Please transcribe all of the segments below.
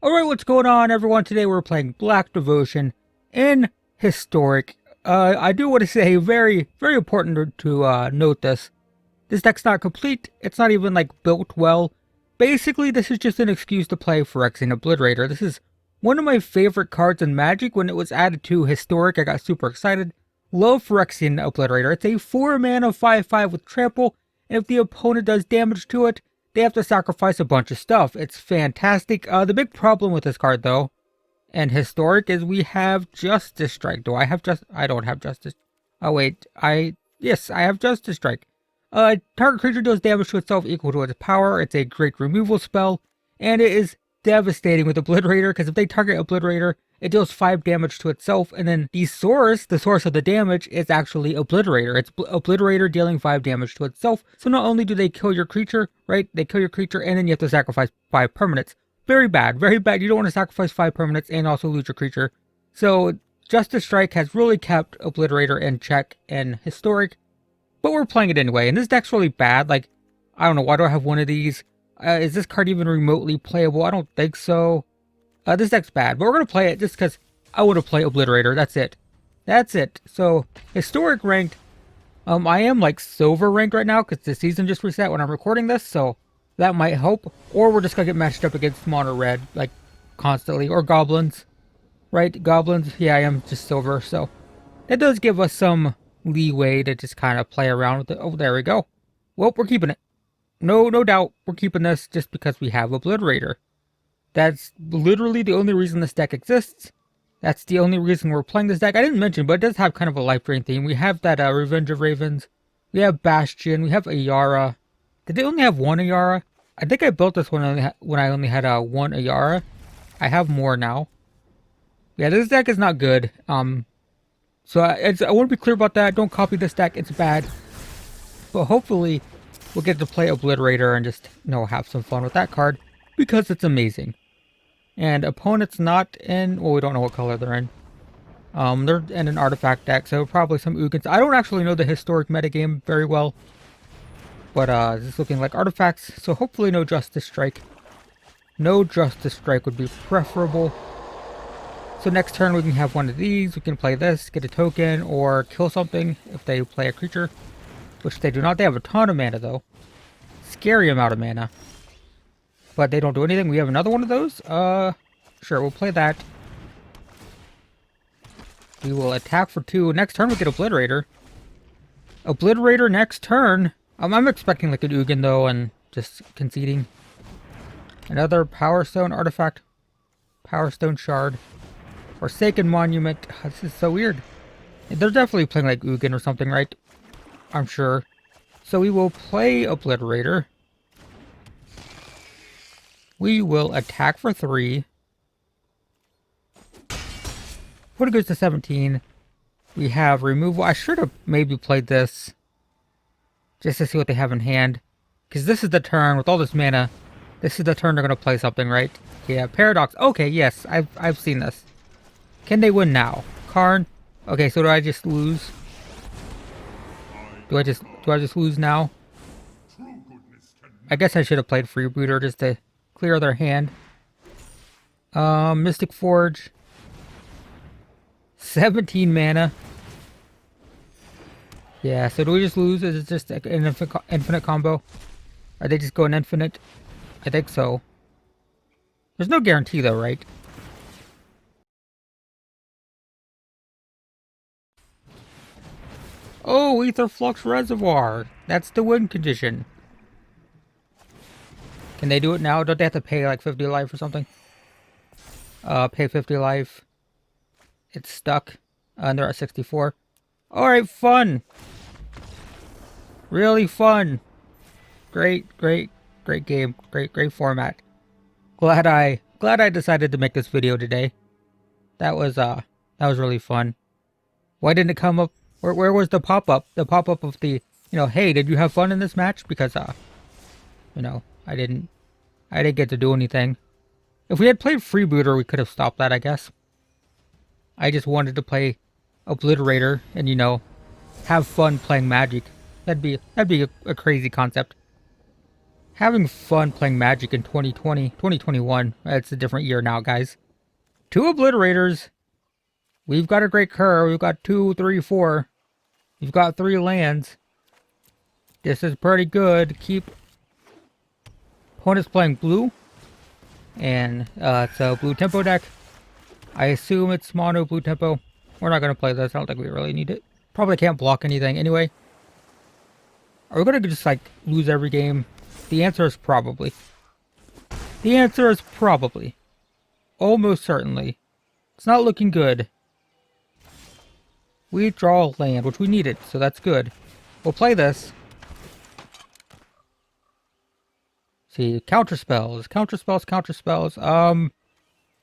Alright, what's going on, everyone? Today we're playing Black Devotion in Historic. I do want to say, very important to note this. This deck's not complete. It's not even, built well. Basically, this is just an excuse to play Phyrexian Obliterator. This is one of my favorite cards in Magic. When it was added to Historic, I got super excited. Love Phyrexian Obliterator. It's a 4-mana 5/5 with trample, and if the opponent does damage to it, they have to sacrifice a bunch of stuff. It's fantastic. The big problem with this card, though, and Historic, is we have Justice Strike. Do I have I don't have Justice. Oh, wait. Yes, I have Justice Strike. Target creature deals damage to itself equal to its power. It's a great removal spell, and it is devastating with Obliterator, because if they target Obliterator, it deals 5 damage to itself, and then the source of the damage, is actually Obliterator. It's Obliterator dealing 5 damage to itself, so not only do they kill your creature, right, they kill your creature, and then you have to sacrifice 5 permanents. Very bad, very bad. You don't want to sacrifice 5 permanents and also lose your creature. So Justice Strike has really kept Obliterator in check in Historic, but we're playing it anyway, and this deck's really bad. I don't know, why do I have one of these? Is this card even remotely playable? I don't think so. This deck's bad, but we're going to play it just because I want to play Obliterator. That's it. That's it. So, Historic ranked. I am Silver ranked right now because the season just reset when I'm recording this, so that might help. Or we're just going to get matched up against Mono Red, constantly. Or Goblins. Right? Goblins. Yeah, I am just Silver, so that does give us some leeway to just kind of play around with it. Oh, there we go. Well, we're keeping it. No doubt we're keeping this just because we have Obliterator. That's literally the only reason this deck exists. That's the only reason we're playing this deck. I didn't mention, but it does have kind of a life drain theme. We have that Revenge of Ravens. We have Bastion. We have Ayara. Did they only have one Ayara? I think I built this one when I only had one Ayara. I have more now. Yeah, this deck is not good. So I want to be clear about that. Don't copy this deck. It's bad. But hopefully we'll get to play Obliterator and just, have some fun with that card, because it's amazing. And opponent's not in, well, we don't know what color they're in. They're in an artifact deck, so probably some Ugins. I don't actually know the Historic metagame very well, but it's looking like artifacts, so hopefully no Justice Strike. No Justice Strike would be preferable. So next turn we can have one of these, we can play this, get a token, or kill something if they play a creature. Which they do not. They have a ton of mana, though. Scary amount of mana. But they don't do anything. We have another one of those. Sure, we'll play that. We will attack for 2. Next turn we get Obliterator. Obliterator next turn. I'm expecting an Ugin, though, and just conceding. Another Power Stone artifact. Power Stone Shard. Forsaken Monument. This is so weird. They're definitely playing Ugin or something, right? I'm sure. So we will play Obliterator. We will attack for 3. When it goes to 17, we have removal. I should have maybe played this just to see what they have in hand. Because this is the turn, with all this mana, this is the turn they're going to play something, right? Yeah, Paradox. Okay, yes, I've seen this. Can they win now? Karn. Okay, so do I just lose? Do I just lose now? I guess I should have played Freebooter just to clear their hand. Mystic Forge. 17 mana. Yeah, so do we just lose? Is it just an infinite combo? Are they just going infinite? I think so. There's no guarantee though, right? Oh, Ether Flux Reservoir. That's the win condition. Can they do it now? Don't they have to pay 50 life or something? Pay 50 life. It's stuck. And they're at 64. Alright, fun. Really fun. Great game. Great format. Glad I decided to make this video today. That was really fun. Why didn't it come up? Where was the pop-up? The pop-up of the, hey, did you have fun in this match? Because, I didn't get to do anything. If we had played Freebooter, we could have stopped that, I guess. I just wanted to play Obliterator and, have fun playing Magic. That'd be a crazy concept. Having fun playing Magic in 2020, 2021. It's a different year now, guys. 2 obliterators. We've got a great curve. We've got 2, 3, 4. We've got 3 lands. This is pretty good. Keep. Opponent's playing blue. And it's a blue tempo deck. I assume it's mono blue tempo. We're not going to play this. I don't think we really need it. Probably can't block anything anyway. Are we going to just like lose every game? The answer is probably. The answer is probably. Almost certainly. It's not looking good. We draw a land, which we needed, so that's good. We'll play this. See, counter spells, counter spells, counter spells. We'll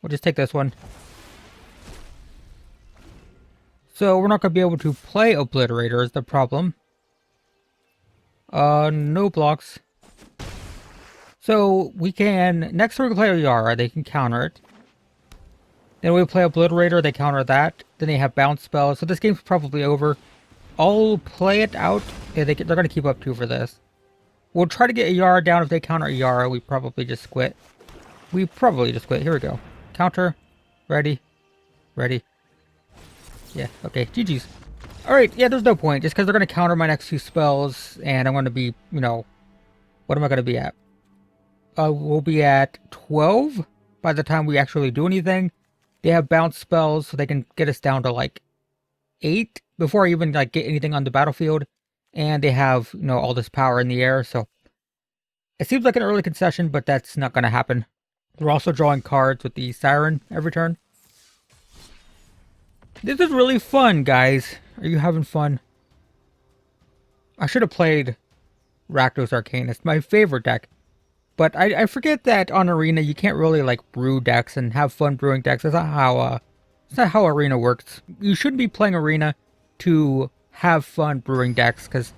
just take this one. So we're not going to be able to play Obliterator is the problem. No blocks. So we can, next time we play Yara, they can counter it. Then we play Obliterator, they counter that. Then they have bounce spells. So this game's probably over. I'll play it out. Yeah, they're going to keep up 2 for this. We'll try to get Yara down. If they counter Yara, we probably just quit. We probably just quit. Here we go. Counter. Ready. Ready. Yeah, okay. GG's. Alright, yeah, there's no point. Just because they're going to counter my next 2 spells. And I'm going to be, you know... What am I going to be at? We'll be at 12 by the time we actually do anything. They have bounce spells, so they can get us down to like 8 before I even like get anything on the battlefield. And they have, you know, all this power in the air, so it seems like an early concession, but that's not going to happen. We're also drawing cards with the Siren every turn. This is really fun, guys. Are you having fun? I should have played Rakdos Arcanist, my favorite deck. But I forget that on Arena you can't really like brew decks and have fun brewing decks. That's not how Arena works. You shouldn't be playing Arena to have fun brewing decks because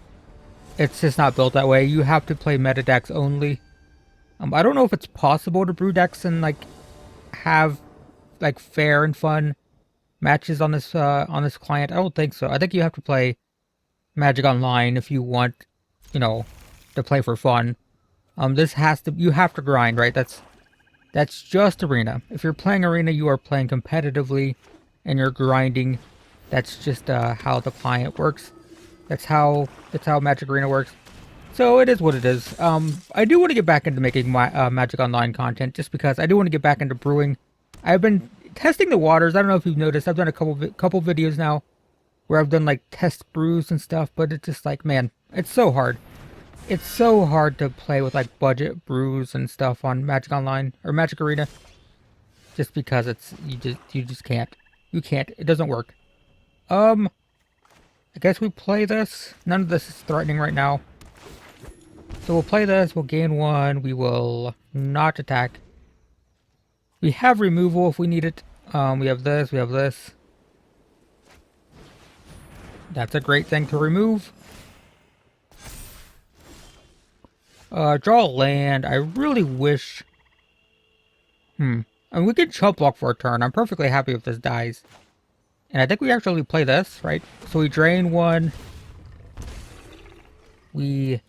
it's just not built that way. You have to play meta decks only. I don't know if it's possible to brew decks and like have like fair and fun matches on this client. I don't think so. I think you have to play Magic Online if you want, you know, to play for fun. You have to grind, right? That's just Arena. If you're playing Arena, you are playing competitively and you're grinding. That's just how the client works. That's how Magic Arena works. So it is what it is. I do want to get back into making my Magic Online content just because I do want to get back into brewing. I've been testing the waters. I don't know if you've noticed. I've done a couple videos now where I've done like test brews and stuff, but it's just like, man, it's so hard. It's so hard to play with like budget brews and stuff on Magic Online or Magic Arena. Just because you just can't. You can't. It doesn't work. I guess we play this. None of this is threatening right now. So we'll play this. We'll gain 1. We will not attack. We have removal if we need it. We have this. We have this. That's a great thing to remove. Draw a land. I really wish... I mean, we could chump block for a turn. I'm perfectly happy if this dies. And I think we actually play this, right? So we drain 1. We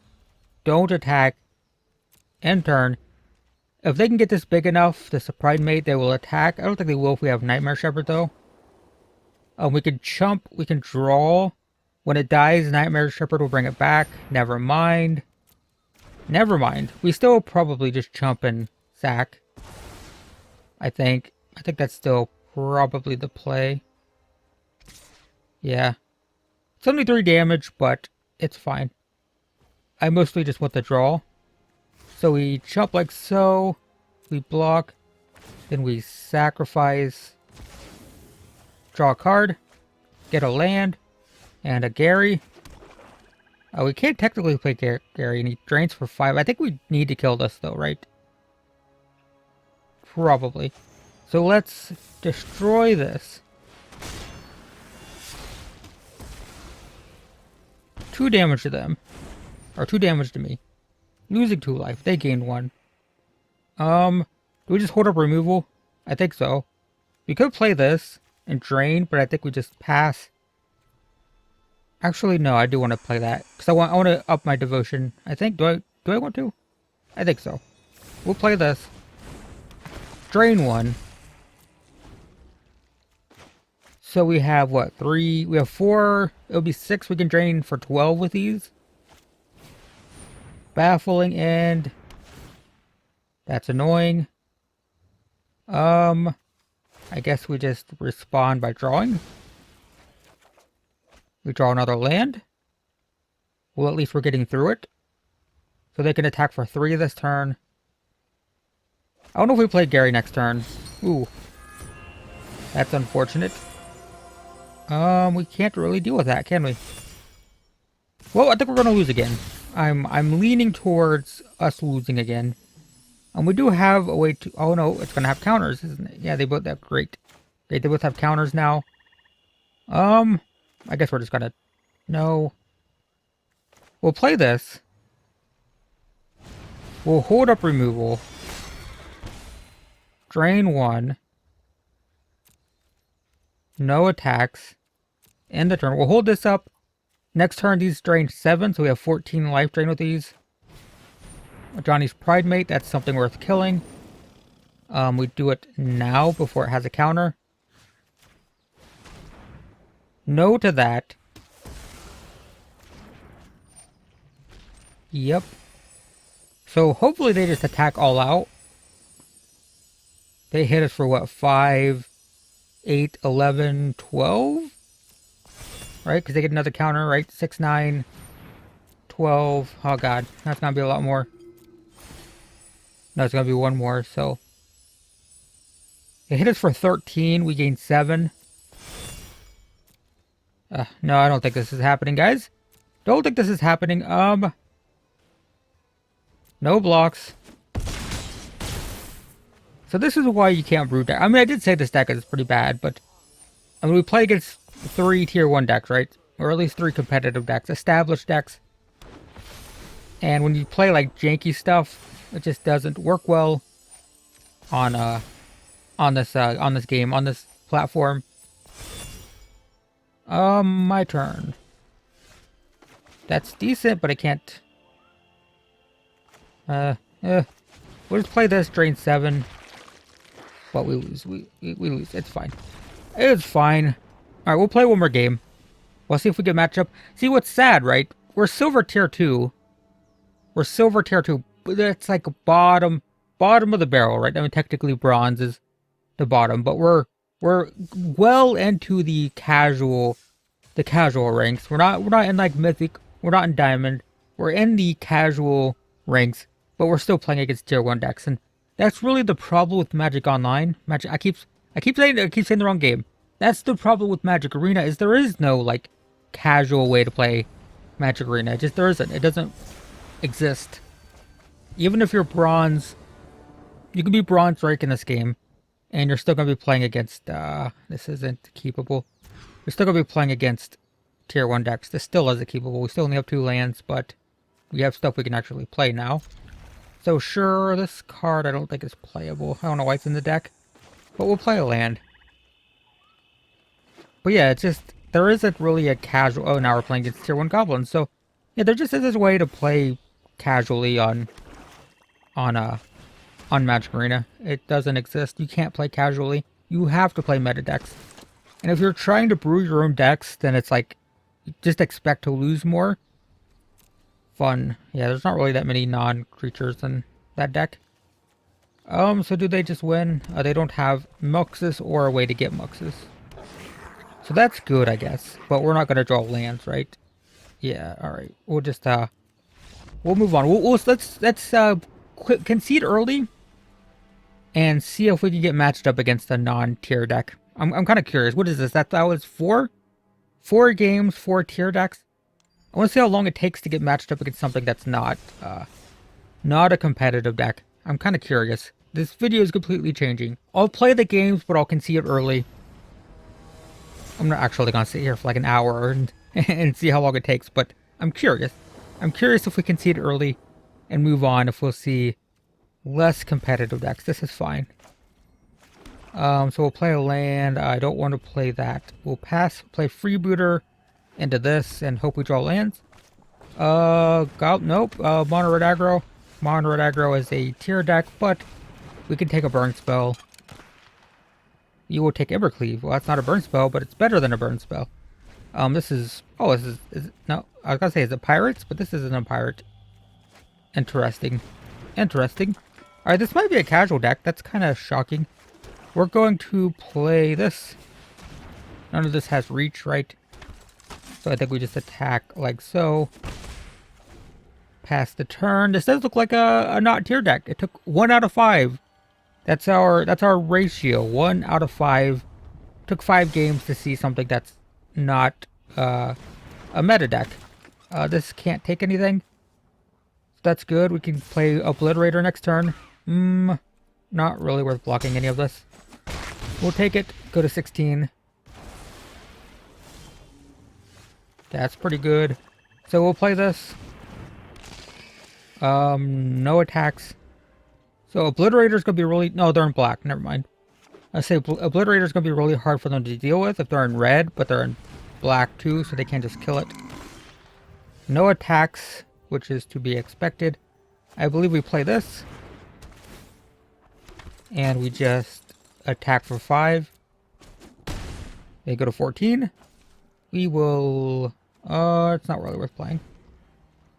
don't attack. End turn. If they can get this big enough, the Pride Mate, they will attack. I don't think they will if we have Nightmare Shepherd, though. We can chump. We can draw. When it dies, Nightmare Shepherd will bring it back. Never mind. Never mind. We still probably just chump and sack. I think that's still probably the play. Yeah. It's only 3 damage, but it's fine. I mostly just want the draw. So we chump like so. We block. Then we sacrifice. Draw a card. Get a land. And a Gary. We can't technically play Gary, and he drains for 5. I think we need to kill this, though, right? Probably. So let's destroy this. 2 damage to them. Or 2 damage to me. Losing 2 life. They gain 1. Do we just hold up removal? I think so. We could play this and drain, but I think we just pass. Actually, no, I do want to play that. Because I want to up my devotion. I think. Do I want to? I think so. We'll play this. Drain 1. So we have, what, 3? We have 4. It'll be 6. We can drain for 12 with these. Baffling End. That's annoying. I guess we just respond by drawing. We draw another land. Well, at least we're getting through it. So they can attack for 3 this turn. I don't know if we play Gary next turn. Ooh. That's unfortunate. We can't really deal with that, can we? Well, I think we're gonna lose again. I'm leaning towards us losing again. And we do have a way to... Oh no, it's gonna have counters, isn't it? Yeah, they both have... Great. Great, they both have counters now. I guess we're just gonna... No. We'll play this. We'll hold up removal. Drain 1. No attacks. End the turn. We'll hold this up. Next turn, these drain 7, so we have 14 life drain with these. Johnny's Pride Mate, that's something worth killing. We do it now before it has a counter. No to that. Yep. So hopefully they just attack all out. They hit us for what? 5, 8, 11, 12? Right? Because they get another counter, right? 6, 9, 12. Oh god, that's gonna be a lot more. No, it's gonna be one more, so. They hit us for 13, we gain 7. No, I don't think this is happening, guys. Don't think this is happening. No blocks. So this is why you can't brew deck. I mean, I did say this deck is pretty bad, but... I mean, we play against 3 tier 1 decks, right? Or at least 3 competitive decks. Established decks. And when you play, like, janky stuff, it just doesn't work well on this game, on this platform. My turn. That's decent, but I can't... We'll just play this, drain 7. But we lose. We lose. It's fine. It's fine. Alright, we'll play one more game. We'll see if we can match up. See, what's sad, right? We're silver tier 2. We're silver tier 2. But that's like bottom of the barrel, right? I mean, technically bronze is the bottom, but we're well into the casual ranks. We're not in like mythic. We're not in diamond. We're in the casual ranks, but we're still playing against tier 1 decks, and that's really the problem with Magic Online. I keep saying the wrong game. That's the problem with Magic Arena, is there is no like casual way to play Magic Arena. There isn't. It doesn't exist. Even if you're bronze, you can be bronze rank in this game, and you're still gonna be playing against this isn't keepable. You're still gonna be playing against tier 1 decks. This still isn't keepable. We still only have 2 lands, but we have stuff we can actually play now. So sure, this card I don't think is playable. I don't know why it's in the deck, but we'll play a land. But yeah, it's just, there isn't really a casual... Oh, now we're playing against tier 1 goblins. So yeah, there just is this way to play casually on Magic Arena. It doesn't exist. You can't play casually. You have to play meta decks. And if you're trying to brew your own decks, then it's like, just expect to lose more. Fun. Yeah, there's not really that many non-creatures in that deck. So do they just win? They don't have Muxus or a way to get Muxus. So that's good, I guess. But we're not going to draw lands, right? Yeah, alright. We'll just, we'll move on. Let's concede early and see if we can get matched up against a non-tier deck. I'm kind of curious. What is this? That was 4? 4 games, 4 tier decks? I want to see how long it takes to get matched up against something that's not a competitive deck. I'm kind of curious. This video is completely changing. I'll play the games, but I'll concede early. I'm not actually going to sit here for like an hour and see how long it takes, but I'm curious. I'm curious if we concede early and move on, if we'll see less competitive decks. This is fine. So we'll play a land. I don't want to play that. We'll play Freebooter into this and hope we draw lands. Nope. Mono Red Aggro. Mon Red Aggro is a tier deck, but we can take a burn spell. You will take Embercleave. Well, that's not a burn spell, but it's better than a burn spell. This is... Oh, is it, no, I was gonna say, is it pirates? But this isn't a pirate. Interesting. Interesting. Alright, this might be a casual deck. That's kind of shocking. We're going to play this. None of this has reach, right? So I think we just attack like so. Pass the turn. This does look like a not tier deck. It took 1 out of 5. That's our ratio. 1 out of 5. Took 5 games to see something that's not a meta deck. This can't take anything. That's good. We can play Obliterator next turn. Not really worth blocking any of this. We'll take it. Go to 16. That's pretty good. So we'll play this. No attacks. So Obliterator's gonna be really... No, they're in black. Never mind. I say Obliterator's gonna be really hard for them to deal with if they're in red, but they're in black too, so they can't just kill it. No attacks, which is to be expected. I believe we play this. And we just attack for 5. They go to 14. We will... it's not really worth playing.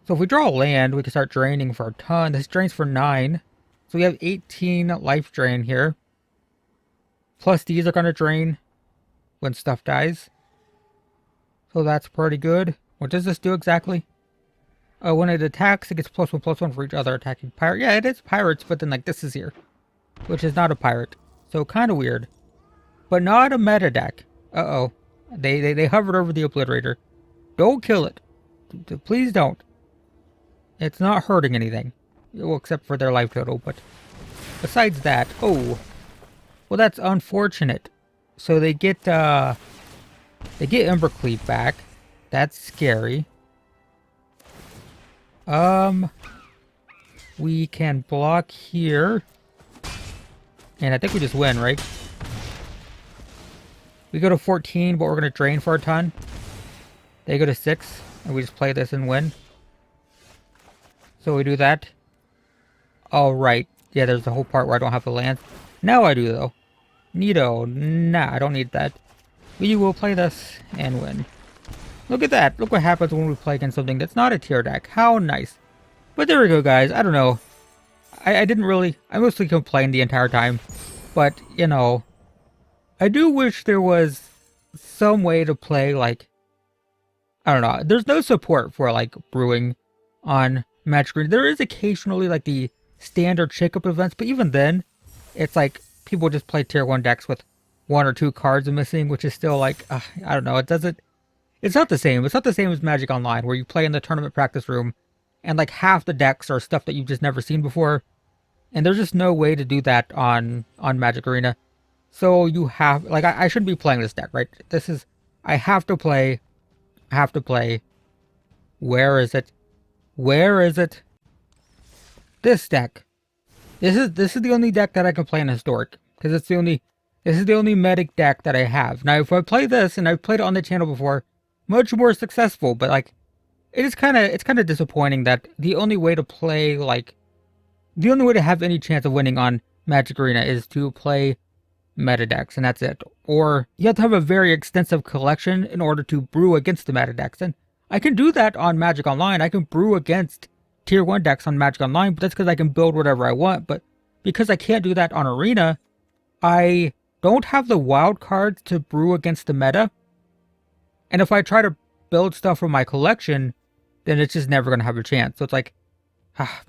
So if we draw a land, we can start draining for a ton. This drains for 9. So we have 18 life drain here. Plus these are going to drain when stuff dies. So that's pretty good. What does this do exactly? When it attacks, it gets +1/+1 for each other attacking pirate. Yeah, it is pirates, but then like this is here. Which is not a pirate. So kind of weird. But not a meta deck. Uh-oh. They hovered over the Obliterator. Don't kill it. Please don't. It's not hurting anything. Well, except for their life total, but... Besides that... Oh. Well, that's unfortunate. So they get Embercleave back. That's scary. We can block here. And I think we just win, right? We go to 14, but we're going to drain for a ton. They go to 6, and we just play this and win. So we do that. Alright. Yeah, there's the whole part where I don't have the land. Now I do, though. Neato. Nah, I don't need that. We will play this and win. Look at that. Look what happens when we play against something that's not a tier deck. How nice. But there we go, guys. I don't know. I didn't really... I mostly complained the entire time. But, you know... I do wish there was some way to play, like... I don't know. There's no support for, like, brewing on Magic Arena. There is occasionally, like, the standard shake-up events. But even then, it's like... People just play tier 1 decks with 1 or 2 cards missing. Which is still, like... I don't know. It doesn't... It's not the same. It's not the same as Magic Online, where you play in the tournament practice room, and like half the decks are stuff that you've just never seen before. And there's just no way to do that on Magic Arena. So you have, like, I shouldn't be playing this deck, right? This is, I have to play. Where is it? Where is it? This deck. This is the only deck that I can play in Historic, because this is the only medic deck that I have. Now, if I play this, and I've played it on the channel before, much more successful, but like, it's kind of disappointing that the only way to play, like, the only way to have any chance of winning on Magic Arena is to play meta decks, and that's it. Or you have to have a very extensive collection in order to brew against the meta decks, and I can do that on Magic Online. I can brew against tier 1 decks on Magic Online, but that's because I can build whatever I want. But because I can't do that on Arena, I don't have the wild cards to brew against the meta. And if I try to build stuff from my collection, then it's just never going to have a chance. So it's like,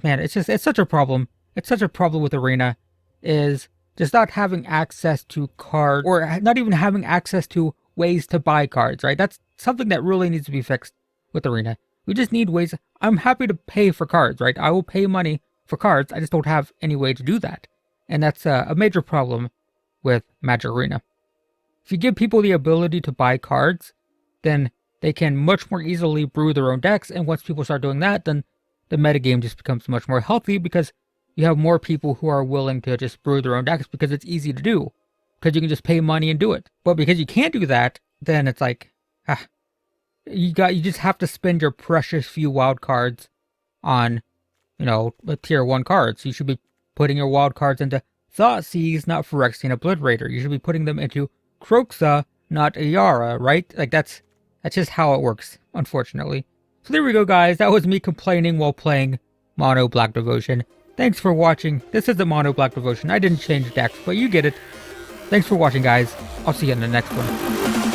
man, it's such a problem. It's such a problem with Arena, is just not having access to cards, or not even having access to ways to buy cards, right? That's something that really needs to be fixed with Arena. We just need ways. I'm happy to pay for cards, right? I will pay money for cards. I just don't have any way to do that. And that's a major problem with Magic Arena. If you give people the ability to buy cards, then they can much more easily brew their own decks. And once people start doing that, then the metagame just becomes much more healthy, because you have more people who are willing to just brew their own decks because it's easy to do. Because you can just pay money and do it. But because you can't do that, then it's like, you just have to spend your precious few wild cards on tier 1 cards. You should be putting your wild cards into Thoughtseize, not Phyrexian Obliterator. You should be putting them into Kroxa, not Ayara, right? Like, that's just how it works, unfortunately. So there we go, guys. That was me complaining while playing Mono Black Devotion. Thanks for watching. This is the Mono Black Devotion. I didn't change decks, but you get it. Thanks for watching, guys. I'll see you in the next one.